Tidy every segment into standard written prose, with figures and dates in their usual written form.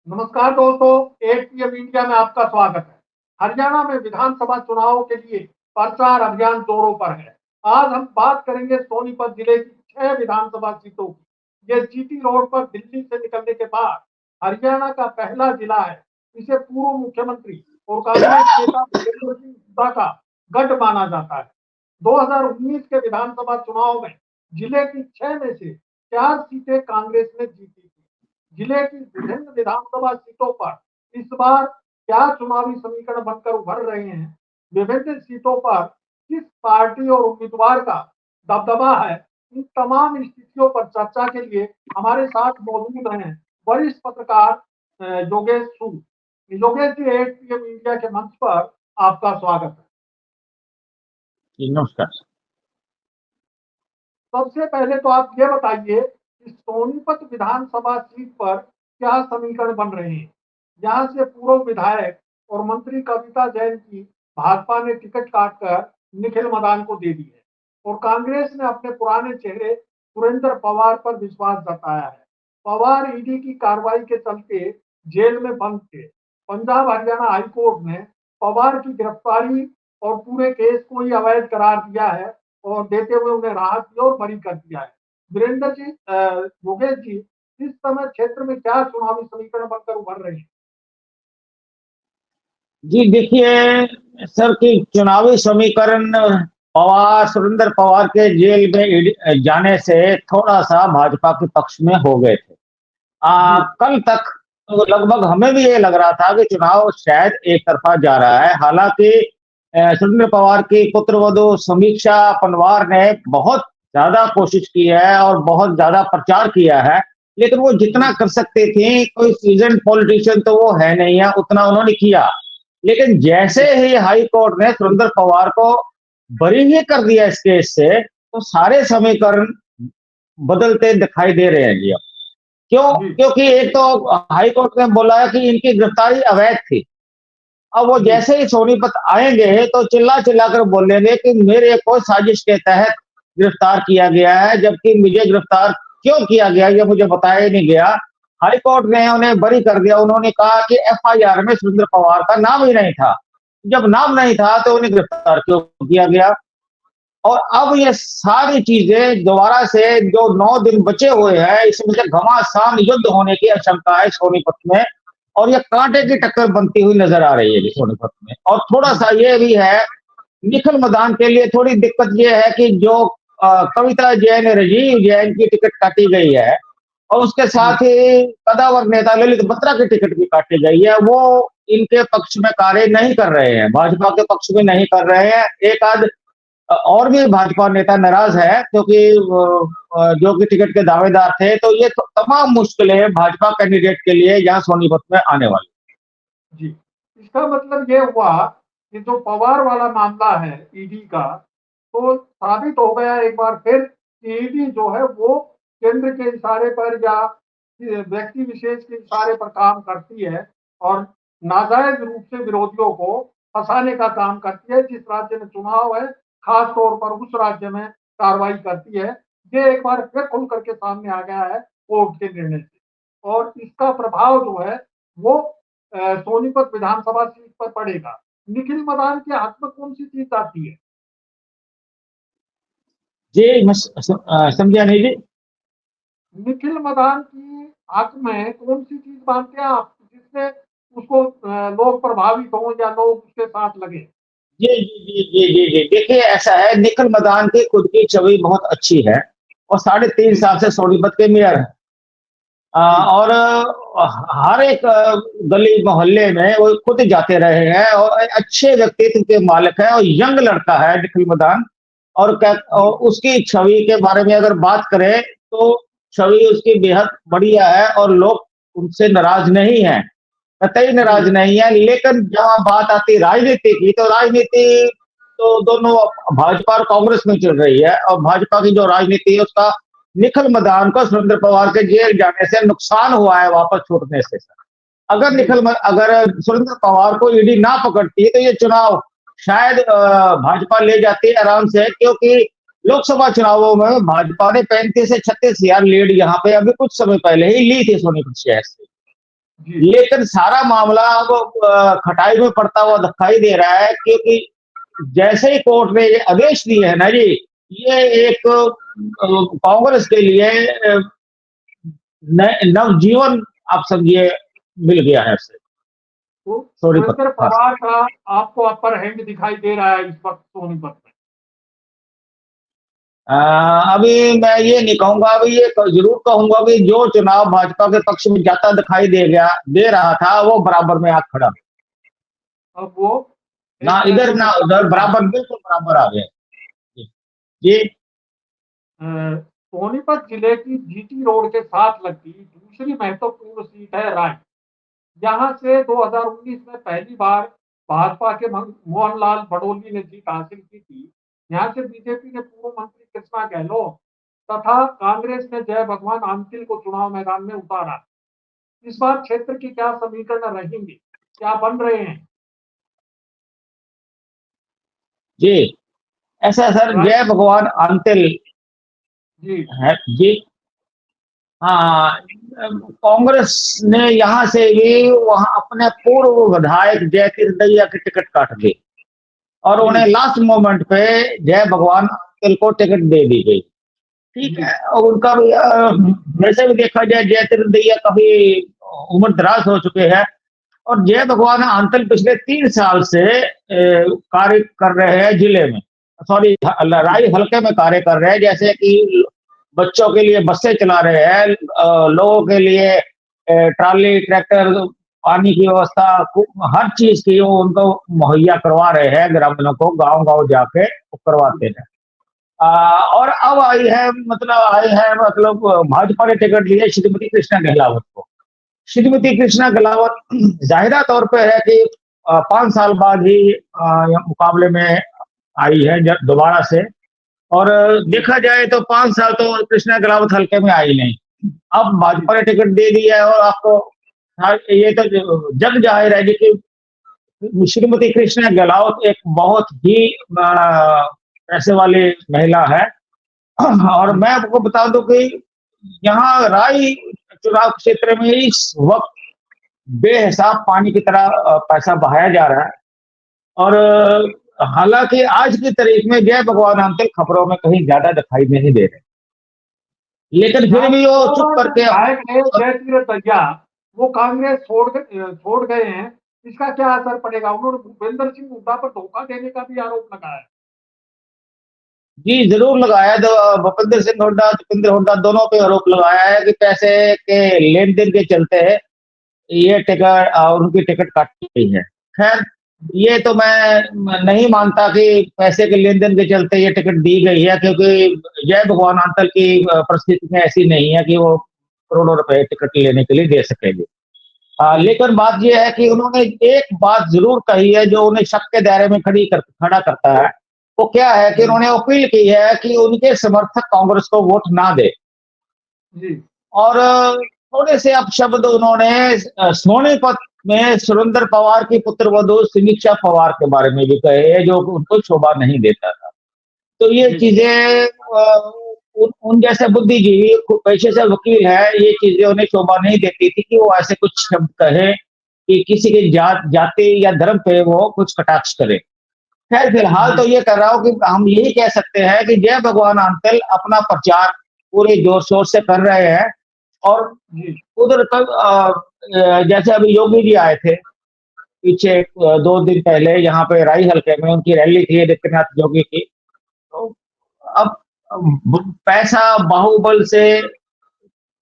नमस्कार दोस्तों, एक पीएम इंडिया में आपका स्वागत है। हरियाणा में विधानसभा चुनाव के लिए प्रचार अभियान जोरों पर है। आज हम बात करेंगे सोनीपत जिले की 6 विधानसभा सीटों की। ये जीटी रोड पर दिल्ली से निकलने के बाद हरियाणा का पहला जिला है। इसे पूर्व मुख्यमंत्री और कांग्रेस नेता भूपेंद्र सिंह हुड्डा का गढ़ माना जाता है। 2019 के विधानसभा चुनाव में जिले की 6 में से 4 सीटें कांग्रेस ने जीती थी। जिले की विभिन्न विधानसभा सीटों पर इस बार क्या चुनावी समीकरण बनकर उभर रहे हैं, विभिन्न सीटों पर किस पार्टी और उम्मीदवार का दबदबा है, इन तमाम स्थितियों पर चर्चा के लिए हमारे साथ मौजूद हैं वरिष्ठ पत्रकार योगेश सूद। योगेश जी, एक पीएम इंडिया के मंच पर आपका स्वागत है। नमस्कार। सबसे पहले तो आप ये बताइए कि सोनीपत विधानसभा सीट पर क्या समीकरण बन रहे हैं। यहाँ से पूर्व विधायक और मंत्री कविता जैन की भाजपा ने टिकट काटकर निखिल मदान को दे दी है और कांग्रेस ने अपने पुराने चेहरे सुरेंद्र पवार पर विश्वास जताया है। पवार ईडी की कार्रवाई के चलते जेल में बंद थे। पंजाब हरियाणा हाईकोर्ट ने पवार की गिरफ्तारी और पूरे केस को ही अवैध करार दिया है और देते हुए उन्हें राहत दी और बरी कर दिया है। वीरेंद्र जी, योगेश जी, इस समय क्षेत्र में क्या चुनावी समीकरण बनकर उभर रहे हैं? जी देखिए सर कि चुनावी समीकरण सुरेंद्र पवार के जेल में जाने से थोड़ा सा भाजपा के पक्ष में हो गए थे। कल तक तो लगभग हमें भी ये लग रहा था कि चुनाव शायद एक तरफा जा रहा है। हालांकि सुरेंद्र पवार की पुत्रवधू समीक्षा पनवार ने बहुत ज्यादा कोशिश की है और बहुत ज्यादा प्रचार किया है, लेकिन वो जितना कर सकते थे, कोई सीजन पॉलिटिशियन तो वो है नहीं है, उतना उन्होंने किया। लेकिन जैसे ही हाई कोर्ट ने सुरेंद्र पवार को बरी ही कर दिया इस केस से, तो सारे समीकरण बदलते दिखाई दे रहे हैं जी अब। क्यों? क्योंकि एक तो हाई कोर्ट ने बोला है कि इनकी गिरफ्तारी अवैध थी। अब वो जैसे ही सोनीपत आएंगे तो चिल्ला चिल्ला कर बोलेंगे कि मेरे को साजिश के तहत गिरफ्तार किया गया है, जबकि मुझे गिरफ्तार क्यों किया गया ये मुझे बताया ही नहीं गया। हाई कोर्ट ने उन्हें बरी कर दिया। उन्होंने कहा कि एफआईआर में सुरेंद्र पवार का नाम ही नहीं था। जब नाम नहीं था तो उन्हें गिरफ्तार क्यों किया गया? और अब ये सारी चीजें दोबारा से जो 9 दिन बचे हुए हैं, इसमें से घमासान युद्ध होने की आशंका है सोनीपत में, और ये कांटे की टक्कर बनती हुई नजर आ रही है सोनीपत में। और थोड़ा सा ये भी है, निखिल मदान के लिए थोड़ी दिक्कत ये है कि जो कविता जैन, राजीव जैन की टिकट काटी गई है और उसके साथ ही कदावर नेता ललित बत्रा की टिकट भी काटी गई है, वो इनके पक्ष में कार्य नहीं कर रहे हैं, भाजपा के पक्ष में नहीं कर रहे हैं। एक आध और भी भाजपा नेता नाराज है क्योंकि जो कि टिकट के दावेदार थे। तो ये तमाम मुश्किलें भाजपा कैंडिडेट के लिए यहाँ सोनीपत में आने वाली। जी, इसका मतलब ये हुआ कि जो पवार वाला मामला है ईडी का, तो साबित हो गया एक बार फिर कि ईडी जो है वो केंद्र के इशारे पर या व्यक्ति विशेष के इशारे पर काम करती है और नाजायज रूप से विरोधियों को फंसाने का काम करती है। जिस राज्य में चुनाव है, खास तौर पर उस राज्य में कार्रवाई करती है। ये एक बार फिर खुल करके सामने आ गया है कोर्ट के निर्णय से, और इसका प्रभाव जो है वो सोनीपत विधानसभा सीट पर पड़ेगा। निखिल मदान के हक में कौन सी चीज आती है? जी मैं समझा नहीं जी। निखिल मदान की हक में कौन सी चीज मानते हैं आप, जिससे उसको लोग प्रभावित हों या लोग उसके साथ लगे? जी जी जी जी जी जी देखिए ऐसा है, निखिल मदान की खुद की छवि बहुत अच्छी है और 3.5 साल से सोनीपत के मेयर है। और हर एक गली मोहल्ले में वो खुद जाते रहे हैं और अच्छे व्यक्तित्व के मालिक है और यंग लड़का है निखिल मदान। और उसकी छवि के बारे में अगर बात करें तो छवि उसकी बेहद बढ़िया है और लोग उनसे नाराज नहीं है, कतई नाराज नहीं है। लेकिन जहां बात आती राजनीति की, तो राजनीति तो दोनों भाजपा और कांग्रेस में चल रही है, और भाजपा की जो राजनीति है उसका निखिल मदान को सुरेंद्र पवार के जेल जाने से नुकसान हुआ है वापस छूटने से। अगर अगर सुरेंद्र पवार को ईडी ना पकड़ती तो ये चुनाव शायद भाजपा ले जाती आराम से, क्योंकि लोकसभा चुनावों में भाजपा ने 35 से 36 हजार लीड यहाँ पे अभी कुछ समय पहले ही ली थी सोनीपत शहर से। जी। लेकिन सारा मामला अब खटाई में पड़ता हुआ दिखाई दे रहा है, क्योंकि जैसे ही कोर्ट ने ये आदेश दिए है ना जी, ये एक कांग्रेस के लिए नवजीवन आप समझिए मिल गया है उससे। तो सोनीपत सुरेंद्र हाँ। पवार का आपको अपर हैंड दिखाई दे रहा है इस वक्त सोनीपत में? अभी मैं ये नहीं कहूंगा, अभी ये जरूर कहूंगा कि जो चुनाव भाजपा के पक्ष में जाता दिखाई दे रहा था, वो बराबर में आ खड़ा, अब वो ना एक तरह इधर से ना मुकाबले उधर, में आ बराबर बिल्कुल बराबर आ गए। जी। सोनीपत जिले की जीटी रोड के साथ लगती दूसरी महत्वपूर्ण सीट है राय। यहाँ से 2019 में पहली बार भाजपा के मोहनलाल भड़ोली ने जीत हासिल की थी। यहाँ से बीजेपी ने पूर्व मंत्री कृष्णा गहलोत तथा कांग्रेस ने जय भगवान आंतिल को चुनाव मैदान में उतारा। इस बार क्षेत्र की क्या समीकरण रहेंगे, क्या बन रहे हैं? जी, ऐसा सर, राय जय भगवान अंतिल जी है जी। हाँ, कांग्रेस ने यहाँ से भी वहां अपने पूर्व विधायक जय दैया की टिकट काट दी, और जी उन्हें लास्ट मोमेंट पे जय भगवान अंतिल को टिकट दे दी गई। ठीक जी है, और उनका भी वैसे भी देखा जाए, जय दैया काफी उम्र दराज हो चुके हैं, और जय भगवान अंतिल पिछले 3 साल से कार्य कर रहे हैं जिले में, सॉरी जी राई हल्के में कार्य कर रहे हैं, जैसे कि बच्चों के लिए बसें चला रहे हैं, लोगों के लिए ट्रॉली ट्रैक्टर, पानी की व्यवस्था, हर चीज की वो उनको मुहैया करवा रहे हैं, ग्रामीणों को गांव गांव जाके वो करवाते हैं। और अब आई है मतलब भाजपा ने टिकट ली है श्रीमती कृष्णा गहलावत को। श्रीमती कृष्णा गहलावत जाहिरा तौर पे है कि 5 साल बाद ही मुकाबले में आई है दोबारा से, और देखा जाए तो 5 साल तो कृष्णा गहलावत हल्के में आई नहीं। अब जी भाजपा ने टिकट दे दिया है, और आपको ये तो जग जाहिर है जी कि श्रीमती कृष्णा गहलावत एक बहुत ही पैसे वाली महिला है। और जी मैं आपको बता दूं कि यहाँ राय चुनाव क्षेत्र में इस वक्त बेहिसाब पानी की तरह पैसा बहाया जा रहा है, और हालांकि आज की तारीख में जय भगवान अंतिल खबरों में कहीं ज्यादा दिखाई नहीं दे रहे, लेकिन फिर यहाँ भी वो चुप जो करके विधायक है जयतीर्थ दहिया, वो कांग्रेस छोड़ गए हैं। इसका क्या असर पड़ेगा? उन्होंने भूपेंद्र सिंह हुड्डा पर धोखा देने का भी आरोप लगाया है। जी जरूर लगाया, तो भूपेंद्र सिंह हुड्डा, भूपेंद्र हुड्डा दोनों पे आरोप लगाया है कि पैसे के लेन देन के चलते ये टिकट उनकी टिकट काटी गई है। खैर, ये तो मैं नहीं मानता कि पैसे के लेन देन के चलते ये टिकट दी गई है, क्योंकि जय भगवान अंतल की परिस्थिति ऐसी नहीं है कि वो करोड़ों रुपए टिकट लेने के लिए दे सकेंगे। जी लेकिन बात यह है कि उन्होंने एक बात जरूर कही है जो उन्हें शक के दायरे में खड़ा करता है। वो क्या है कि जी उन्होंने अपील की है कि उनके समर्थक कांग्रेस को वोट ना दे, जी और थोड़े से अपशब्द उन्होंने सोनीपत में सुरेंद्र पवार की पुत्रवधू समीक्षा पवार के बारे में भी कहे हैं, जो उनको शोभा नहीं देता था। तो ये जी चीजें उन जैसे बुद्धिजीवी पेशे से वकील है, ये चीजें उन्हें शोभा नहीं देती थी कि वो ऐसे कुछ शब्द कहे कि किसी की जाति या धर्म पे वो कुछ कटाक्ष करे। खैर, फिलहाल जी तो ये कर रहा हूँ कि हम यही कह सकते हैं कि जय भगवान अंतल अपना प्रचार पूरे जोर शोर से कर रहे हैं, और जी उधर तक जैसे अभी योगी जी आए थे पीछे 2 दिन पहले, यहाँ पे राई हल्के में उनकी रैली थी आदित्यनाथ योगी की। तो अब पैसा बाहुबल से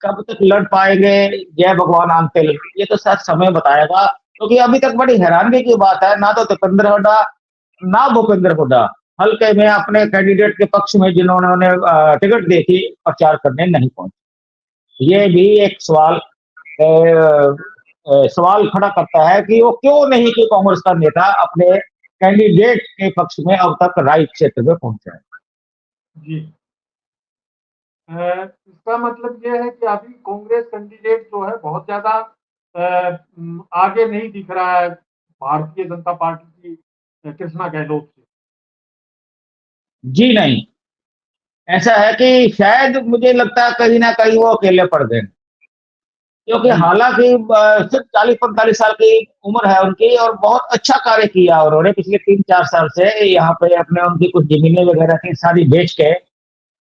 कब तक लड़ पाएंगे जय भगवान अंतिल, ये तो शायद समय बताएगा, क्योंकि अभी तक बड़ी हैरानगी की बात है, ना तो दीपेंद्र हुड्डा ना भूपेंद्र हुड्डा हल्के में अपने कैंडिडेट के पक्ष में जिन्होंने उन्हें टिकट दी थी प्रचार करने नहीं पहुंचे। ये भी एक सवाल खड़ा करता है कि वो क्यों नहीं कि कांग्रेस का नेता अपने कैंडिडेट के पक्ष में अब तक राय क्षेत्र में पहुंचा है। जी इसका मतलब ये है कि अभी कांग्रेस कैंडिडेट जो है बहुत ज्यादा आगे नहीं दिख रहा है भारतीय जनता पार्टी की कृष्णा गहलोत से। जी नहीं, ऐसा है कि शायद मुझे लगता है कहीं ना कहीं वो अकेले पड़ गए। क्योंकि जी हालांकि सिर्फ 40-45 साल की उम्र है उनकी और बहुत अच्छा कार्य किया उन्होंने पिछले 3-4 साल से यहाँ पे अपने उनकी कुछ जमीनें वगैरह थी सारी बेच के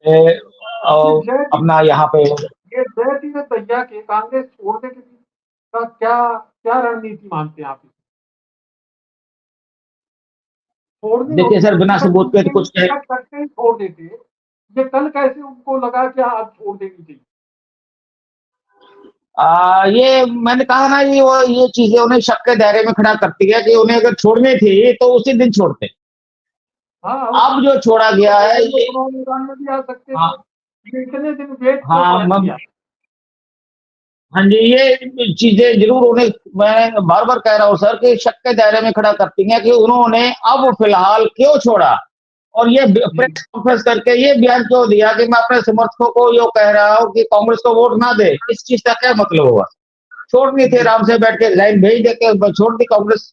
ये और अपना यहाँ पे जय जी ने तैया के कांग्रेस छोड़ने के लिए का क्या क्या रणनीति मानते हैं आप इसे? छोड़नी देखिए होती सर तो बिना टिकट सबूत के तो कुछ कहे। टिकट करके ही छोड़ देते। ये कल कैसे उनको लगा कि आज छोड़ देनी चाहिए? ये मैंने कहा ना ये चीजें उन्हें शक के दायरे में खड़ा करती है कि उन्हें अगर छोड़नी थी तो उसी दिन छोड़ते। हाँ, अब जो छोड़ा गया है वो ये चुनाव मैदान में भी आ सकते थे। हाँ ये इतने दिन वेट क्यों हाँ कर लिया? हाँ जी ये चीजें जरूर उन्हें मैं बार बार कह रहा हूँ सर कि शक के दायरे में खड़ा करती हैं कि उन्होंने अब फिलहाल क्यों छोड़ा और ये जी प्रेस कॉन्फ्रेंस करके ये बयान क्यों दिया कि मैं अपने समर्थकों को यो कह रहा हूँ कि कांग्रेस को वोट ना दे। इस चीज का क्या मतलब हुआ? छोड़नी थी जी आराम से बैठ के लाइन भेज देके छोड़ दी कांग्रेस।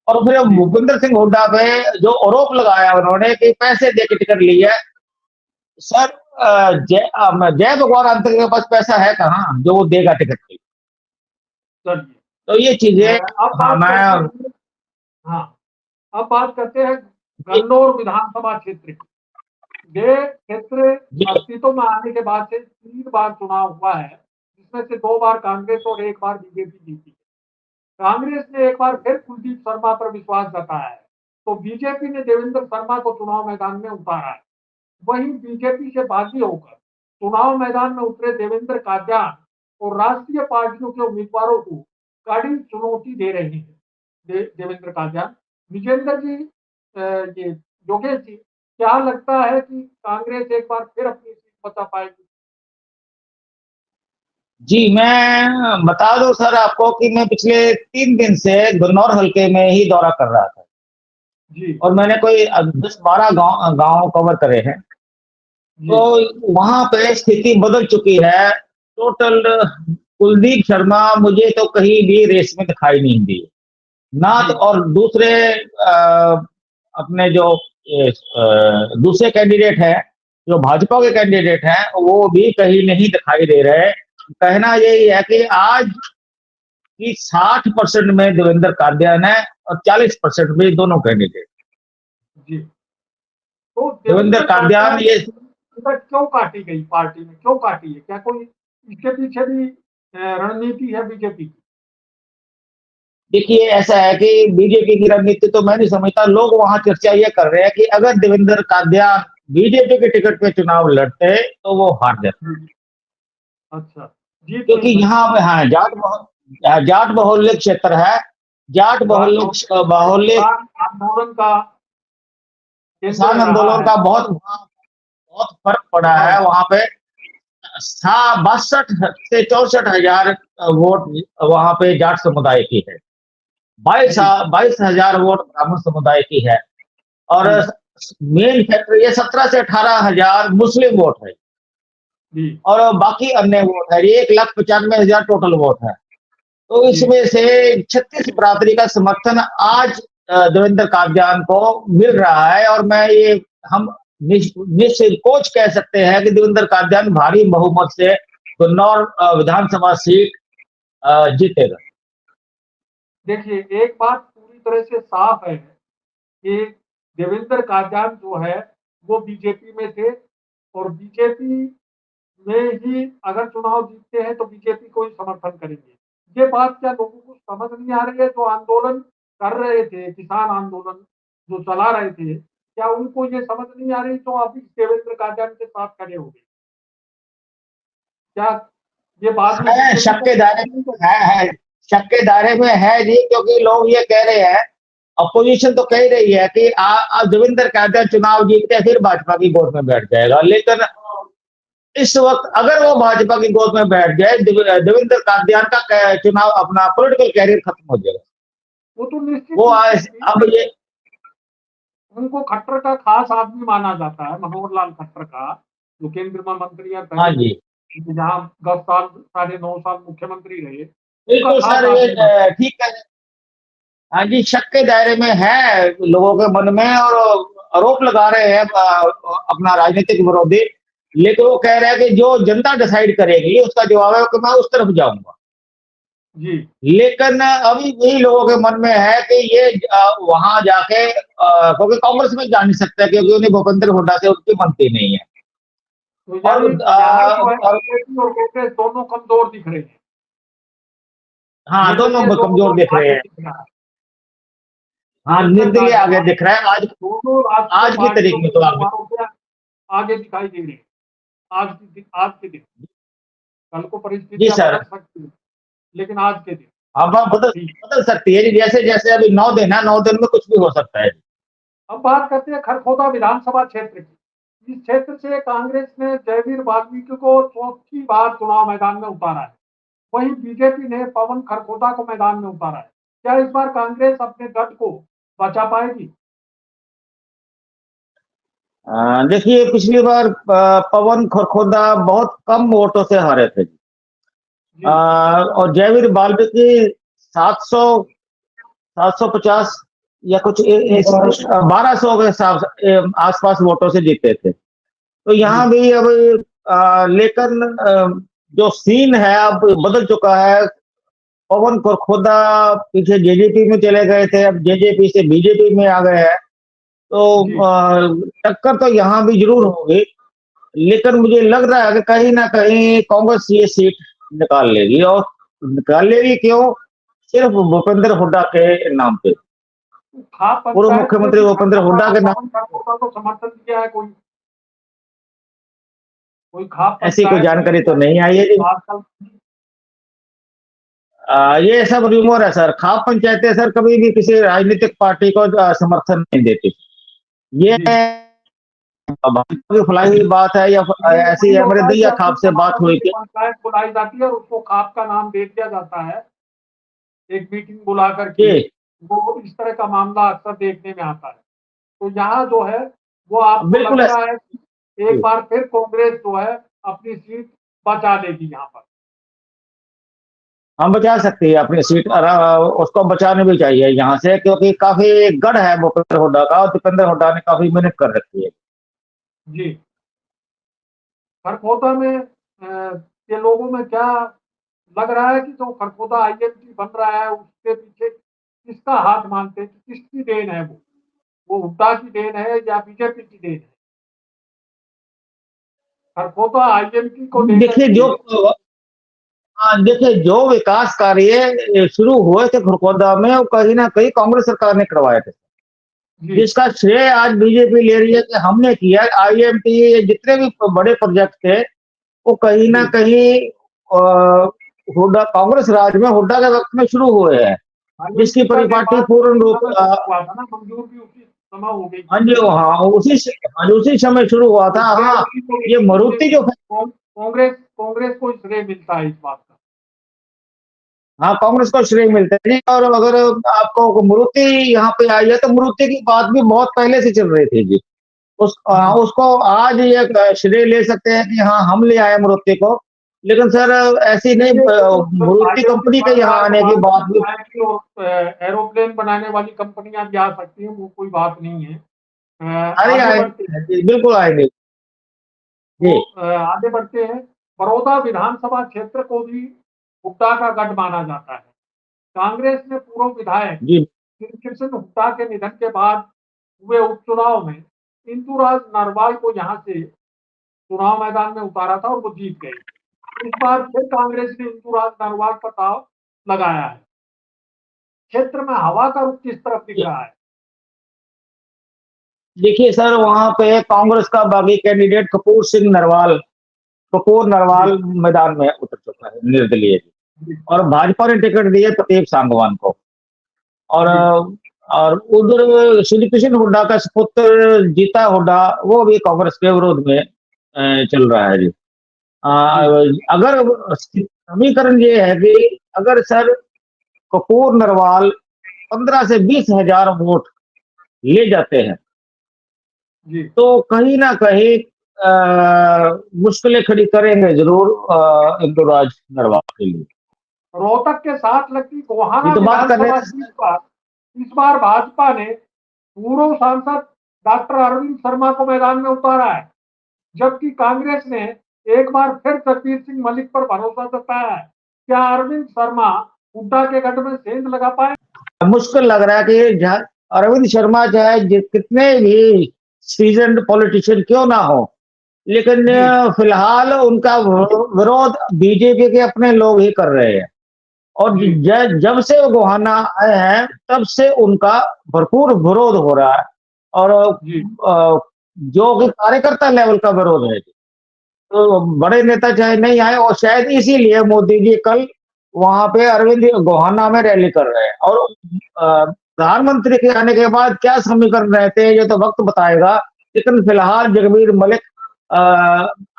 और फिर जी भूपिंदर सिंह हुड्डा पे जो आरोप लगाया उन्होंने कि पैसे दे के टिकट ली है। सर जय भगवान अंत के पास पैसा है कहाँ जो वो देगा टिकट के लिए? चलिए। तो ये चीजें अब हाँ बात करते मैं हैं। हाँ, अब बात करते हैं गन्नौर विधानसभा क्षेत्र की। ये क्षेत्र जी अस्तित्व में आने के बाद से 3 बार चुनाव हुआ है, जिसमें से 2 बार कांग्रेस और 1 बार बीजेपी जीती है। कांग्रेस ने एक बार फिर कुलदीप शर्मा पर विश्वास जताया है, तो बीजेपी ने देवेंद्र शर्मा को चुनाव मैदान में उतारा है। वहीं बीजेपी से बागी होकर चुनाव मैदान में उतरे देवेंद्र कादियान और राष्ट्रीय पार्टियों के उम्मीदवारों को कड़ी चुनौती दे रहे हैं। देवेंद्र कादियान, विजेंद्र जी, ये योगेश जी, क्या लगता है कि कांग्रेस एक बार फिर अपनी सीट बचा पाएगी? जी मैं बता दूं सर आपको कि मैं पिछले 3 दिन से गन्नौर हल्के में ही दौरा कर रहा था जी और मैंने कोई 10-12 गांव कवर करे हैं। जी तो वहां पे स्थिति बदल चुकी है टोटल। कुलदीप शर्मा मुझे तो कहीं भी रेस में दिखाई नहीं दी ना जी तो। और दूसरे अपने जो दूसरे कैंडिडेट हैं जो भाजपा के कैंडिडेट हैं वो भी कहीं नहीं दिखाई दे रहे। कहना यही है कि आज की 60% में देवेंद्र कादियान है और 40% में दोनों कैंडिडेट। जी। तो देवेंद्र देवेंद्र कादियान कादियान ये टिकट क्यों काटी गई? पार्टी में क्यों काटी है? क्या कोई इसके पीछे भी रणनीति है बीजेपी की? देखिए ऐसा है कि बीजेपी की रणनीति तो मैं नहीं समझता। लोग वहां चर्चा ये कर रहे हैं कि अगर देवेंद्र कादियान बीजेपी के टिकट पे चुनाव लड़ते तो वो हार जाते हम्म, अच्छा, जीत क्योंकि नहीं सकते। यहाँ पे हाँ जाट बहुल्य क्षेत्र है। जाट बहुल्य और बाहुल्य किसान आंदोलन का केंद्र किसान रहा आंदोलन है। का बहुत बहुत फर्क पड़ा हाँ है वहां पे। 62 से 64 हजार वोट वहां पे जाट समुदाय की है। बाईस जी 22 हजार वोट ब्राह्मण समुदाय की है। और जी मेन फैक्टर ये 17 से 18 हजार मुस्लिम वोट है जी और बाकी अन्य वोट है। ये 1,95,000 टोटल वोट है। तो जी इसमें से 36 बरादरी का समर्थन आज देवेंद्र कादियान को मिल रहा है और मैं ये हम निश्चित कोच कह सकते हैं कि देवेंद्र कादियान भारी बहुमत से गन्नौर विधानसभा सीट जीतेगा। देखिए, एक बात पूरी तरह से साफ है कि देवेंद्र कादियान जो है वो बीजेपी में थे, और बीजेपी में ही अगर चुनाव जीतते हैं तो बीजेपी को ही समर्थन करेंगे। ये बात क्या लोगों को समझ नहीं आ रही है? जो आंदोलन कर रहे थे, किसान आंदोलन जो चला रहे थे, क्या उनको ये समझ नहीं आ रही तो अभी देवेंद्र कादियान के साथ खड़े हो गए? क्या ये बात में है बीजेपी शक को के दायरे नहीं में है शक के दायरे में है जी क्योंकि लोग ये कह रहे हैं। अपोजिशन तो कह रही है कि देवेंद्र कादियान चुनाव जीतते फिर भाजपा की गोद में बैठ जाएगा। लेकिन इस वक्त अगर वो भाजपा की गोद में बैठ जाए देवेंद्र कादियान का चुनाव अपना पॉलिटिकल कैरियर खत्म हो जाएगा। वो तो निश्चित वो रूप से जी, अब ये उनको खट्टर का खास आदमी माना जाता है, मनोहर लाल खट्टर का, जो केंद्र में मंत्री हैं हाँ पहले जी से, जहाँ 10 साल 9.5 साल मुख्यमंत्री रहे, उनका बिल्कुल खास सर ये आदमी माना। ठीक है। हाँ जी शक के दायरे में है लोगों के मन में और आरोप लगा रहे हैं अपना राजनीतिक विरोधी। लेकिन वो कह रहे हैं कि जो जनता डिसाइड करेगी उसका जवाब है कि मैं उस तरफ जाऊंगा। जी लेकिन अभी वही लोगों के मन में है कि ये वहां जाके क्योंकि कांग्रेस में जा नहीं सकता क्योंकि उन्हें भूपेंद्र हुड्डा से उनकी बनती नहीं है। तो और यानी यहाँ जो है बीजेपी और कांग्रेस दोनों कमजोर दिख रहे हैं। हाँ, दोनों निर्दलीय दोनों कमजोर दिख रहे आगे हैं। दिख रहा है। हाँ, दिवंगत निर्दलीय आगे जमात दिख रहा है आज। दोनों राष्ट्रीय आज की पार्टियों तारीख में के तो आगे। उम्मीदवारों से आगे दिखाई दे रहे हैं। आज के दिन, कल को जी परिस्थितियां सर। बदल सकती हैं, लेकिन आज के दिन अब बदल ठीक। बदल सकती है, जैसे जैसे अभी 9 दिन है, 9 दिन में कुछ भी हो सकता है। अब बात करते हैं खरखोदा विधानसभा क्षेत्र की। इस क्षेत्र से कांग्रेस ने जयवीर वाल्मीकि को चौथी बार चुनाव मैदान में उतारा है। वहीं बीजेपी ने पवन खरखोदा को मैदान में उतारा है। क्या इस बार कांग्रेस अपने गढ़ को बचा पाएगी? देखिए, पिछली बार पवन खरखोदा बहुत कम वोटों से हारे थे। जी और जयवीर बाल्मीकि 700 750 या कुछ 1200 के हिसाब से आसपास वोटों से जीते थे। तो जी यहाँ भी अब लेकिन जो सीन है अब बदल चुका है। पवन खरखोदा पीछे जेजेपी में चले गए थे, अब जेजेपी से बीजेपी में आ गए हैं। तो जी टक्कर तो यहाँ भी जरूर होगी, लेकिन मुझे लग रहा है कि कहीं ना कहीं कांग्रेस ये सीट निकाल लेगी। और निकाल लेगी क्यों? सिर्फ भूपेंद्र हुड्डा के नाम पे। खाप पूर्व पंचायत में मुख्यमंत्री भी भूपेंद्र खरखोदा हुड्डा को के नाम। पवन खरखोदा को समर्थन दिया है। कोई खाप ऐसी कोई पंचायत जानकारी तो में नहीं आई है जी। आजकल। ये सब रूमर है सर। खाप पंचायतें सर कभी भी किसी राजनीतिक पार्टी को समर्थन नहीं देती। ये जी भाजपा की फैलाई हुई बात है या ये ऐसी वही होता है अमृत कि या अपनी खाप से बात समापति हुई की थी? पंचायत बुलाई जाती है और उसको खाप का नाम दे दिया जाता है, एक मीटिंग बुला करके। जी वो इस तरह का मामला अक्सर देखने में आता है। तो यहाँ जो है वो आपको बिल्कुल लग ऐसा। रहा है कि एक जी, बार फिर कांग्रेस जो है अपनी सीट बचा लेगी यहाँ पर। हम बचा सकते हैं अपनी सीट और उसको बचाने भी चाहिए यहाँ से, क्योंकि काफी गढ़ है भूपेंद्र हुड्डा का और दीपेंद्र हुड्डा ने काफी मेहनत कर रखी है। जी खरखोदा में के लोगों में क्या लग रहा है कि जो खरखोदा आईएमटी बन रहा है उसके पीछे किसका हाथ मानते हैं, किसकी देन है? वो हुड्डा की देन है या बीजेपी की देन है? खरखोदा आईएमटी को लेकर देखिए के। जो देखिए जो विकास कार्य शुरू हुए थे खरगोदा में, वो कहीं ना कहीं कांग्रेस सरकार ने करवाए थे, जी जिसका श्रेय आज बीजेपी ले रही है कि हमने किया। आईएमटी जितने भी बड़े प्रोजेक्ट थे वो कहीं ना जी कहीं हुड्डा कांग्रेस राज में हुड्डा के वक्त में शुरू हुए हैं, जिसकी आईएमटी का परिपाटी निर्माण पूर्ण उसी रूप समय शुरू हुआ था ना, मंजूर भी उसी समय हो गई हाँ थी। जी, हाँ हाँ, उसी समय शुरू हुआ तो था। श्रेय हाँ, उसी को ये मारुति जो कांग्रेस कांग्रेस को श्रेय मिलता है इस बात का। हाँ, कांग्रेस को श्रेय मिलता है जी। और अगर आपको मारुति यहाँ पे आई है तो मारुति की बात भी बहुत पहले से चल रही थी जी। जी उसको आज ये श्रेय ले सकते हैं कि हाँ हम ले आए मारुति को, लेकिन सर ऐसी नहीं। देखिए ये तो मारुति आगे कंपनी बढ़ के रहा यहाँ है तो आने की मारुति बात भी। भी आएगी और एरोप्लेन बनाने वाली कंपनियां भी आ सकती हैं, वो कोई बात नहीं है। अरे आगे बढ़ते आएंगे हैं। जी, बिल्कुल आएंगे जी। तो आगे बढ़ते हैं। बड़ौदा विधानसभा क्षेत्र को भी हुड्डा का गढ़ माना जाता है। कांग्रेस ने पूर्व विधायक जी कृष्ण हुड्डा के निधन के बाद हुए उपचुनाव में इंदुराज नरवाल को यहाँ से चुनाव मैदान में उतारा था और वो जीत गए। इस बार फिर कांग्रेस ने इंदुराज नरवाल पर दाव लगाया है। क्षेत्र में हवा का रुख किस तरफ दिख रहा है? देखिए सर, वहां पे कांग्रेस का बागी कैंडिडेट कपूर जी नरवाल मैदान में उतर चुका है निर्दलीय। जी और भाजपा ने टिकट दी है प्रदीप सांगवान को। और जी उधर श्री कृष्ण हुड्डा का सुपुत्र जीता हुड्डा, वो भी कांग्रेस के विरोध में चल रहा है जी। जी अगर समीकरण ये है कि अगर सर कपूर नरवाल 15 से 20 हजार वोट ले जाते हैं जी तो कहीं ना कहीं मुश्किलें खड़ी करेंगे जरूर इंदुराज नरवाल के लिए। रोहतक के साथ लगती ये गोहाना तो बात कर रहे विधानसभा थे। सीट पर इस बार भाजपा ने पूर्व सांसद डॉक्टर अरविंद शर्मा को मैदान में उतारा है, जबकि कांग्रेस ने एक बार फिर जगबीर सिंह मलिक पर भरोसा जताया है। क्या अरविंद शर्मा हुड्डा के गढ़ में सेंध लगा पाए? मुश्किल लग रहा है कि अरविंद शर्मा चाहे कितने भी सीजन्ड पॉलिटिशियन क्यों ना हो, लेकिन जी फिलहाल उनका विरोध बीजेपी के अपने लोग ही कर रहे हैं। और जी जब से वो गोहाना आए हैं तब से उनका भरपूर विरोध हो रहा है, और जी जो कि कार्यकर्ता लेवल का विरोध है। तो बड़े नेता चाहे नहीं आए, और शायद इसीलिए मोदी जी कल वहां पे अरविंद गोहाना में रैली कर रहे हैं। और प्रधानमंत्री के आने के बाद क्या समीकरण रहते हैं ये तो वक्त बताएगा, लेकिन फिलहाल जगबीर मलिक अ,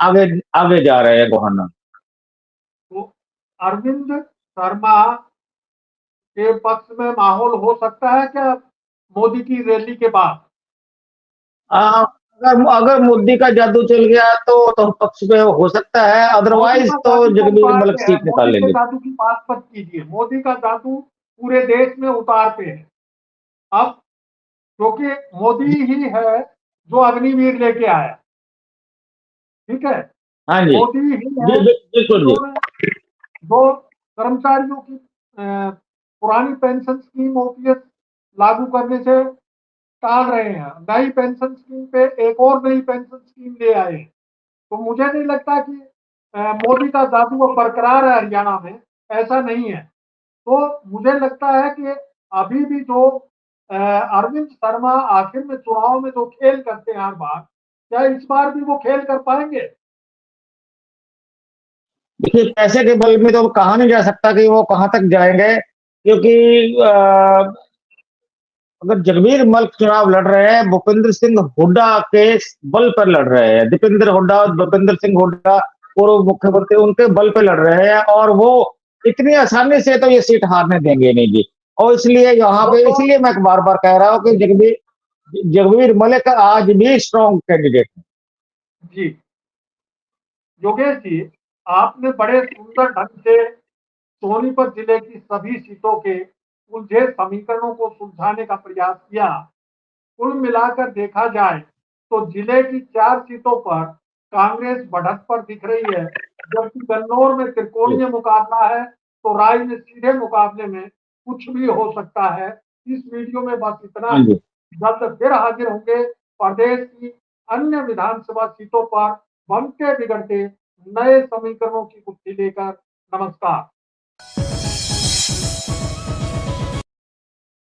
आगे आगे जा रहे हैं गोहाना। तो अरविंद शर्मा के पक्ष में माहौल हो सकता है क्या मोदी की रैली के बाद? अगर अगर मोदी का जादू चल गया तो पक्ष में हो सकता है, मोदी अदरवाइज का तो जादू तो जगबीर उतार मलिक पे है, सीट निकाल मोदी के लेंगे। जादू की बात मत कीजिए, मोदी का जादू पूरे देश में उतार पे है अब, क्योंकि मोदी ही है जो अग्निवीर लेके आया, ठीक है। हाँ जी, मोदी ही जी है बिल्कुल जी। जिन्होंने जो कर्मचारियों की पुरानी पेंशन स्कीम ओपीएस लागू करने से टाल रहे हैं, नई पेंशन स्कीम पे एक और नई पेंशन स्कीम ले आए। तो मुझे नहीं लगता कि मोदी का जादू वो बरकरार है हरियाणा में, ऐसा नहीं है। तो मुझे लगता है कि अभी भी जो अरविंद शर्मा आखिर में चुनाव में जो खेल करते हैं हर बार, क्या इस बार भी वो खेल कर पाएंगे? देखिए, पैसे के बल में तो कहा नहीं जा सकता कि वो कहाँ तक जाएंगे, क्योंकि अगर जगबीर मलिक चुनाव लड़ रहे हैं, भूपेंद्र सिंह हुड्डा के बल पर लड़ रहे हैं। दीपेंद्र हुड्डा और भूपेंद्र सिंह हुड्डा पूर्व मुख्यमंत्री, उनके बल पे लड़ रहे हैं, और वो इतनी आसानी से तो ये सीट हारने देंगे नहीं जी। और इसलिए यहाँ वो पे, तो इसलिए मैं बार बार कह रहा हूँ कि जगबीर जगबीर मलिक आज भी स्ट्रॉन्ग कैंडिडेट है। जी योगेश जी, आपने बड़े सुंदर ढंग से सोनीपत जिले की सभी सीटों के उलझे समीकरणों को सुलझाने का प्रयास किया। कुल मिलाकर देखा जाए तो जिले की 4 सीटों पर कांग्रेस बढ़त पर दिख रही है, जबकि गन्नौर में जी, त्रिकोणीय मुकाबला है, तो राय में सीधे मुकाबले में कुछ भी हो सकता है। इस वीडियो में बस इतना हाँ ही। जी। जल्द फिर हाजिर होंगे प्रदेश की अन्य विधानसभा सीटों पर बनते बिगड़ते नए समीकरणों की गुत्थी लेकर। नमस्कार।